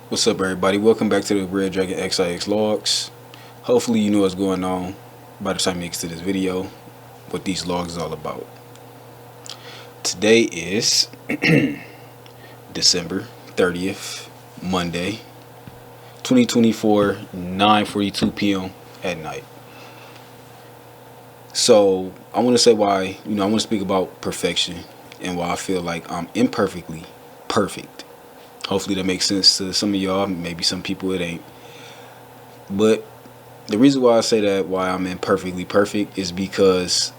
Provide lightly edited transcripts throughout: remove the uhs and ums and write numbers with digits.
What's up, everybody? Welcome back to the ARCHDRAGON Xix Logs. Hopefully, you know what's going on by the time you get to this video, what these logs is all about. Today is December 30th, Monday, 2024, 9:42 p.m. at night. So, I want to say why, I want to speak about perfection and why I feel like I'm imperfectly perfect. Hopefully that makes sense to some of y'all. Maybe some people it ain't. But the reason why I say that, why I'm imperfectly perfect, is because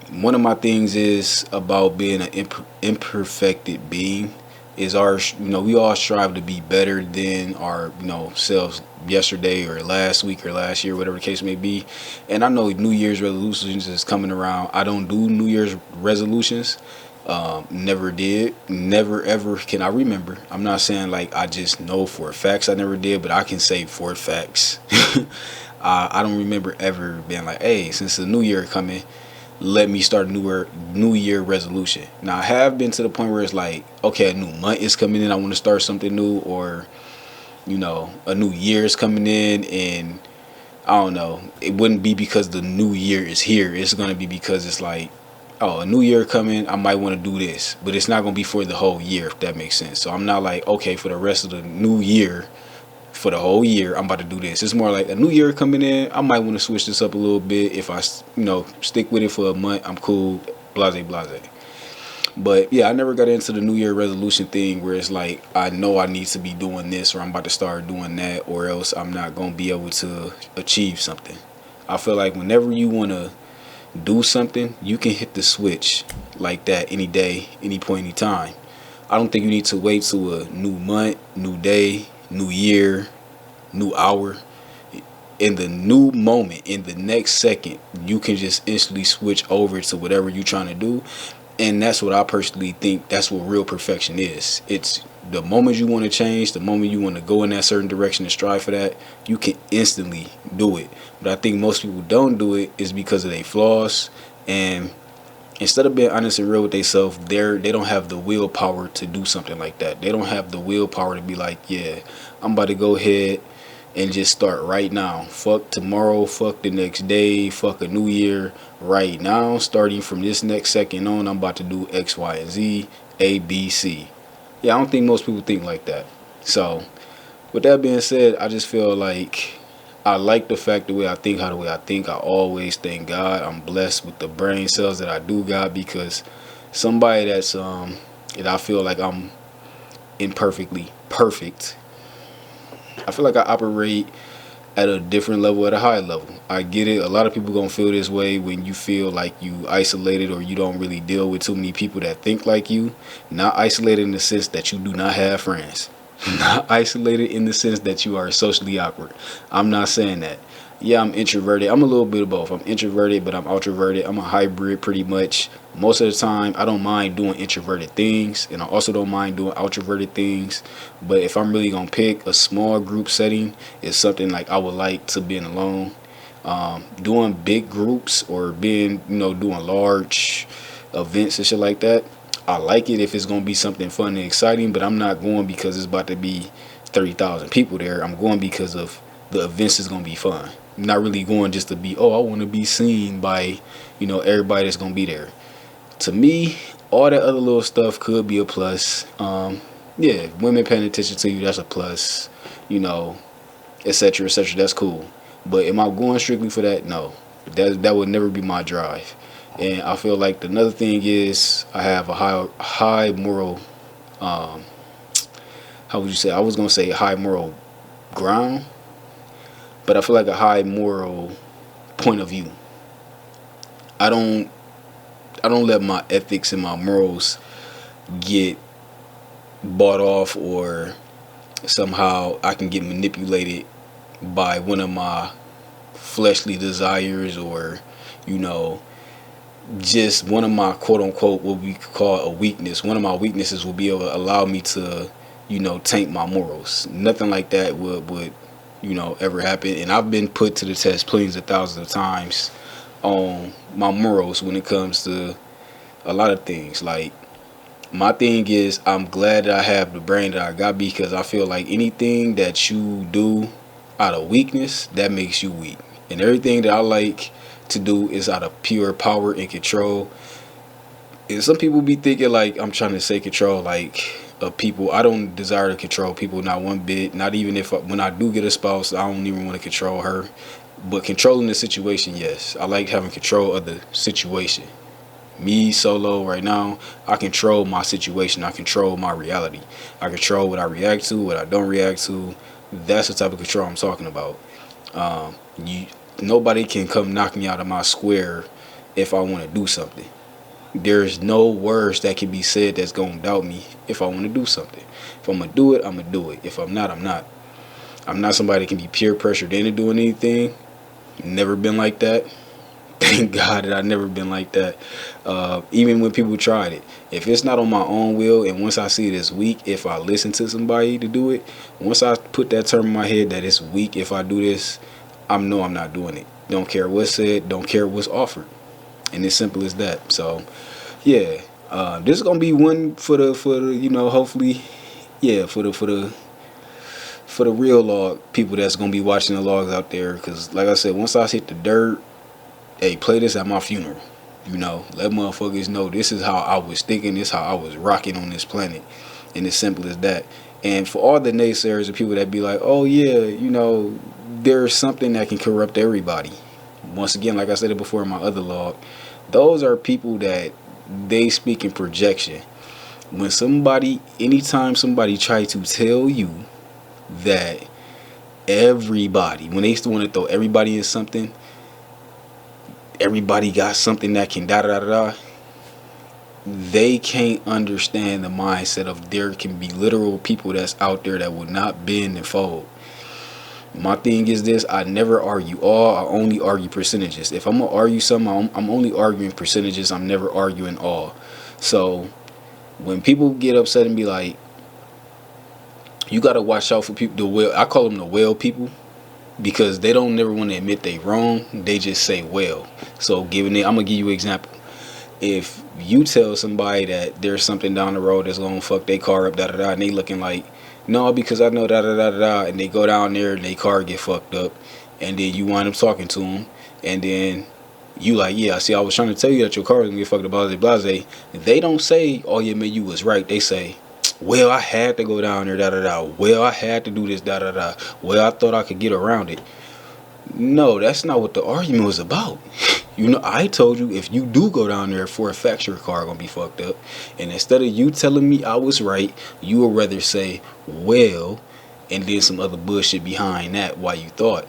one of my things is about being an imperfected being. Is our, we all strive to be better than our, selves yesterday or last week or last year, whatever the case may be. And I know New Year's resolutions is coming around. I don't do New Year's resolutions. Never did. Never ever can I remember. I'm not saying like I just know for facts I never did, but I can say for facts. I don't remember ever being like, hey, since the new year coming, let me start a new year resolution. Now I have been to the point where it's like, okay, a new month is coming in, I want to start something new, or a new year is coming in, and I don't know, it wouldn't be because the new year is here. It's gonna be because it's like, oh, a new year coming, I might want to do this, but it's not gonna be for the whole year, if that makes sense. So I'm not like, okay, for the rest of the new year, for the whole year, I'm about to do this. It's more like a new year coming in, I might want to switch this up a little bit. If I, stick with it for a month, I'm cool, blase, blase. But yeah, I never got into the new year resolution thing where it's like, I know I need to be doing this, or I'm about to start doing that, or else I'm not going to be able to achieve something. I feel like whenever you want to do something, you can hit the switch like that any day, any point, any time. I don't think you need to wait to a new month, new day, new year, new hour. In the new moment, in the next second, you can just instantly switch over to whatever you're trying to do. And that's what I personally think, that's what real perfection is. It's the moment you want to change, the moment you want to go in that certain direction and strive for that, you can instantly do it. But I think most people don't do it is because of their flaws, and instead of being honest and real with themselves, they don't have the willpower to do something like that. They don't have the willpower to be like, yeah, I'm about to go ahead and just start right now. Fuck tomorrow, fuck the next day, fuck a new year. Right now, starting from this next second on, I'm about to do X, Y, and Z, A, B, C. Yeah, I don't think most people think like that. So, with that being said, I just feel like I like the fact the way I think, how the way I think. I always thank God. I'm blessed with the brain cells that I do got, because somebody that's and I feel like I'm imperfectly perfect. I feel like I operate at a different level, at a high level. I get it. A lot of people gonna feel this way when you feel like you isolated, or you don't really deal with too many people that think like you. Not isolated in the sense that you do not have friends. Not isolated in the sense that you are socially awkward. I'm not saying that. Yeah, I'm introverted. I'm a little bit of both. I'm introverted, but I'm outroverted. I'm a hybrid pretty much. Most of the time, I don't mind doing introverted things, and I also don't mind doing outroverted things. But if I'm really going to pick a small group setting, it's something like I would like to be alone. Doing big groups, or being, doing large events and shit like that, I like it if it's going to be something fun and exciting, but I'm not going because it's about to be 30,000 people there. I'm going because of the events is going to be fun. I'm not really going just to be, I want to be seen by, everybody that's going to be there. To me, all that other little stuff could be a plus. Yeah, women paying attention to you, that's a plus, etc., etc., that's cool. But am I going strictly for that? No. That would never be my drive. And I feel like another thing is I have a high moral, how would you say? I was gonna say high moral ground, but I feel like a high moral point of view. I don't let my ethics and my morals get bought off, or somehow I can get manipulated by one of my fleshly desires, or just one of my quote unquote what we call a weakness. One of my weaknesses will be able to allow me to, taint my morals. Nothing like that would ever happen. And I've been put to the test plenty of thousands of times on my morals when it comes to a lot of things. Like my thing is, I'm glad that I have the brain that I got, because I feel like anything that you do out of weakness, that makes you weak. And everything that I like to do is out of pure power and control. And some people be thinking like I'm trying to say control like of people. I don't desire to control people, not one bit. Not even if when I do get a spouse, I don't even want to control her. But controlling the situation, yes. I like having control of the situation. Me solo right now, I control my situation. I control my reality. I control what I react to, what I don't react to. That's the type of control I'm talking about. Nobody can come knock me out of my square if I want to do something. There's no words that can be said that's gonna doubt me if I want to do something. If I'm gonna do it, I'm gonna do it. If I'm not, I'm not. I'm not somebody that can be peer pressured into doing anything. Never been like that. Thank God that I've never been like that. Even when people tried it, if it's not on my own will, and once I see it as weak, if I listen to somebody to do it, once I put that term in my head that it's weak if I do this, I know I'm not doing it. Don't care what's said, don't care what's offered, and it's simple as that. So, yeah, this is gonna be one for the hopefully, yeah, for the real log people that's gonna be watching the logs out there. Because like I said, once I hit the dirt, hey, play this at my funeral. Let motherfuckers know this is how I was thinking, this is how I was rocking on this planet. And it's simple as that. And for all the naysayers and people that be like, oh yeah, there's something that can corrupt everybody. Once again, like I said it before in my other log, those are people that they speak in projection. Anytime somebody try to tell you that everybody, when they used to want to throw everybody in something, everybody got something that can da da da da, they can't understand the mindset of there can be literal people that's out there that will not bend and fold. My thing is this: I never argue all, I only argue percentages. If I'm gonna argue something, I'm only arguing percentages. I'm never arguing all. So when people get upset and be like, you gotta watch out for people, I call them the whale people, because they don't never want to admit they wrong. They just say well. So I'm gonna give you an example. If you tell somebody that there's something down the road that's gonna fuck their car up, da da da, and they looking like, no, because I know da da da da da, and they go down there and their car get fucked up, and then you wind up talking to them, and then you like, yeah, see, I was trying to tell you that your car was gonna get fucked up, blase blase. They don't say, oh yeah, man, you was right. They say, well, I had to go down there, da da da. Well, I had to do this, da da da. Well, I thought I could get around it. No, that's not what the argument was about. I told you if you do go down there, for a fact your car gonna be fucked up. And instead of you telling me I was right, you would rather say, well, and then some other bullshit behind that why you thought.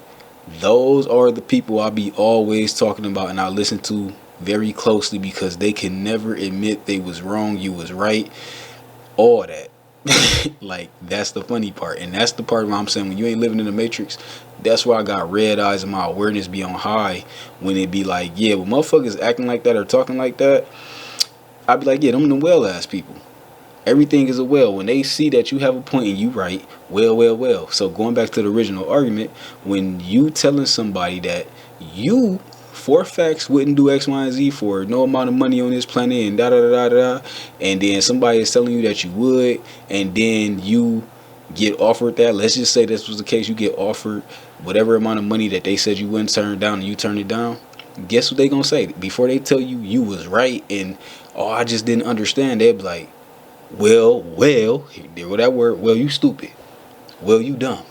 Those are the people I be always talking about and I listen to very closely, because they can never admit they was wrong, you was right, all that. Like, that's the funny part. And that's the part where I'm saying, when you ain't living in the matrix, that's why I got red eyes and my awareness be on high. When it be like, yeah, when motherfuckers acting like that or talking like that, I be like, yeah, them well ass people. Everything is a well. When they see that you have a point and you right, well. So going back to the original argument, when you telling somebody that you for facts wouldn't do X, Y, and Z for no amount of money on this planet and da da da da da, and then somebody is telling you that you would, and then you get offered that. Let's just say this was the case. You get offered whatever amount of money that they said you wouldn't turn down, and you turn it down. Guess what they gonna say before they tell you you was right and oh, I just didn't understand? They'd be like, well, there go that word. Well, you stupid. Well, you dumb.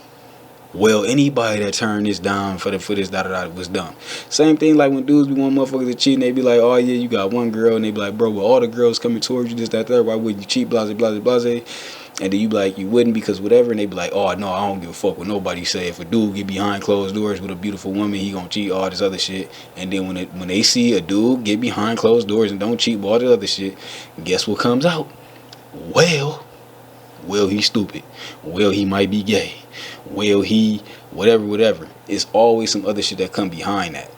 Well, anybody that turned this down for this da da da was dumb. Same thing like when dudes be want motherfuckers to cheat, and they be like, oh yeah, you got one girl, and they be like, bro, with all the girls coming towards you, this, that, that, why wouldn't you cheat, blase, blase, blase? And then you be like, you wouldn't because whatever, and they be like, oh no, I don't give a fuck what nobody say. If a dude get behind closed doors with a beautiful woman, he gonna cheat, all this other shit. And then when they see a dude get behind closed doors and don't cheat, all this other shit, guess what comes out? Well, he's stupid. Well, he might be gay. Well, he whatever. It's always some other shit that come behind that.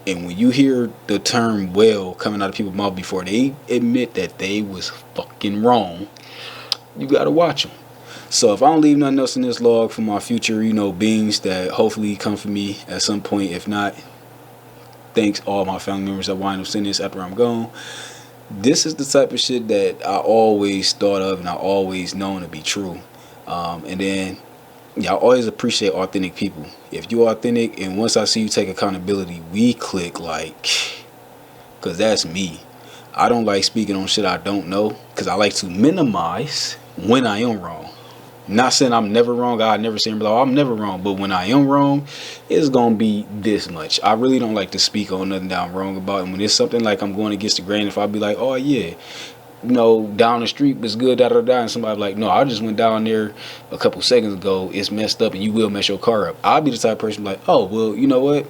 And when you hear the term well coming out of people's mouth before they admit that they was fucking wrong, you gotta watch them. So if I don't leave nothing else in this log for my future, beings that hopefully come for me at some point, if not, thanks all my family members that wind up seeing this after I'm gone. This is the type of shit that I always thought of and I always known to be true. And then, yeah, I always appreciate authentic people. If you're authentic and once I see you take accountability, we click like, because that's me. I don't like speaking on shit I don't know because I like to minimize when I am wrong. Not saying I'm never wrong. I never say I'm never wrong. But when I am wrong, it's going to be this much. I really don't like to speak on nothing that I'm wrong about. And when it's something like I'm going against the grain, if I be like, oh, yeah, down the street was good, da da da, and somebody like, no, I just went down there a couple seconds ago. It's messed up and you will mess your car up. I'll be the type of person like, oh, well, you know what?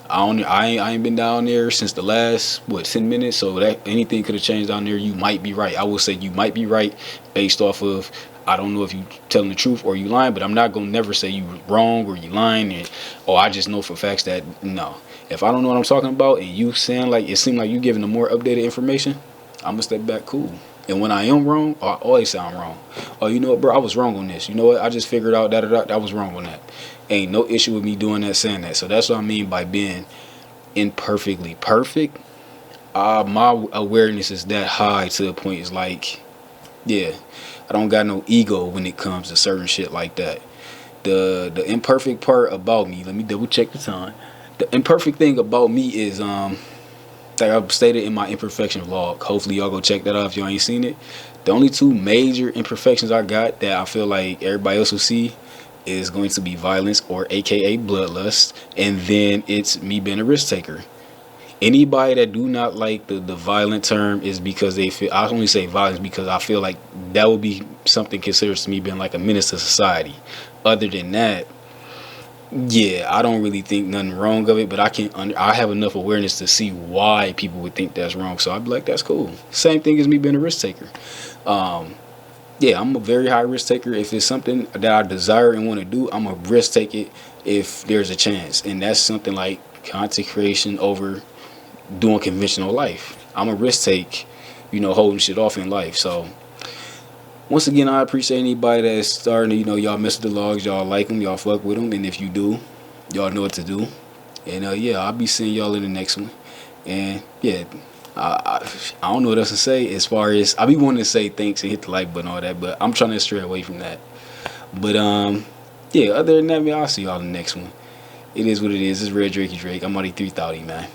I ain't been down there since the last 10 minutes, so that anything could have changed down there. You might be right. I will say you might be right based off of, I don't know if you telling the truth or you lying, but I'm not gonna never say you wrong or you lying, and I just know for facts that no. If I don't know what I'm talking about and you saying like it seemed like you giving the more updated information, I'm gonna step back, cool. And when I am wrong, I always sound wrong. Oh, you know what, bro? I was wrong on this. You know what? I just figured out that I was wrong on that. Ain't no issue with me doing that, saying that. So that's what I mean by being imperfectly perfect. My awareness is that high to the point it's like, yeah, I don't got no ego when it comes to certain shit like that. The imperfect part about me, let me double check the time. The imperfect thing about me is like I've stated in my imperfection log. Hopefully y'all go check that out if y'all ain't seen it. The only two major imperfections I got that I feel like everybody else will see is going to be violence, or aka bloodlust, and then it's me being a risk taker. Anybody that do not like the violent term is because they feel, I only say violence because I feel like that would be something considered to me being like a menace to society. Other than that, yeah, I don't really think nothing wrong of it, but I have enough awareness to see why people would think that's wrong. So I'd be like, that's cool. Same thing as me being a risk taker. Yeah, I'm a very high risk taker. If it's something that I desire and want to do, I'm a risk take it if there's a chance. And that's something like content creation over doing conventional life. I'm a risk take, holding shit off in life. So once again, I appreciate anybody that's starting to, y'all mess with the logs, y'all like them, y'all fuck with them. And if you do, y'all know what to do. And yeah, I'll be seeing y'all in the next one. And yeah, I don't know what else to say as far as, I be wanting to say thanks and hit the like button and all that, but I'm trying to stray away from that. But yeah, other than that, man, I'll see y'all in the next one. It is what it is. It's Red Drakey Drake. I'm on 330, man.